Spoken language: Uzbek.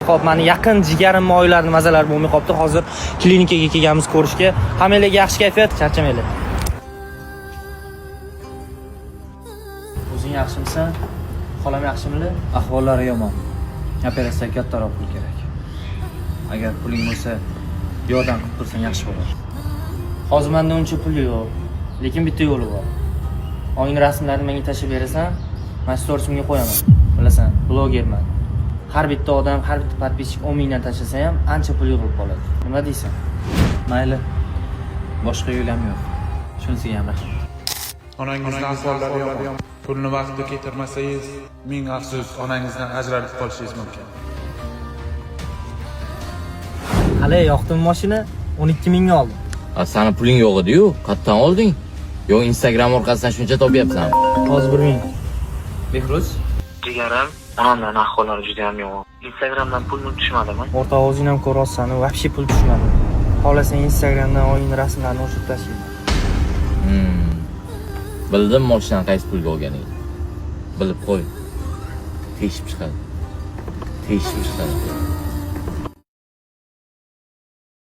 Xo'p, meni yaqin jigarim oilalarning mazalari bo'lmay qolibdi. Hozir klinikaga kelganmiz ko'rishga. Hammalarga yaxshi kayfiyat, charchamanglar. O'zing yaxshimisan? Xolam yaxshimili? Ahvollari yomon. Operatsiyaga kattaroq pul kerak. Agar puling bo'lsa, yordam qilib tursang yaxshi bo'ladi. Hozir menda uncha pul yo'q, lekin bitta yo'li bor. Oyning rasmlarini menga tashib berasan, men storisimga qo'yaman. Bilasan, blogerman. Har bitta odam, har bitta podpischik 10 mingdan tashlasa ham ancha pul yig'ilib qoladi. Nima deysan? Mayli. Boshqa yo'l ham yo'q. Shunisiga ham rahmat. Onangizning ahvollari yomon. Pulni vaqtida keltirmasangiz, ming afsus, onangizdan ajralib qolishingiz mumkin. Hali yoqdim mashina 12 mingga oldim. Sani puling yo'q edi-yu, qayerdan olding? Yo Instagram orqasidan shuncha topyapsan. Hozir 1 ming. Behruz, Jigarim, onamdan ahvollari juda ham yomon. Instagramdan pulni tushmadimi? O'rta o'zing ham ko'ryapsan, vobshe pul tushmadi. Xohlasang Instagramdan oyning rasmlarini o'shib tashlayman. Bildim mashinani qaysi pulga olganingni. Bilib qo'y. Teshib chiqadi.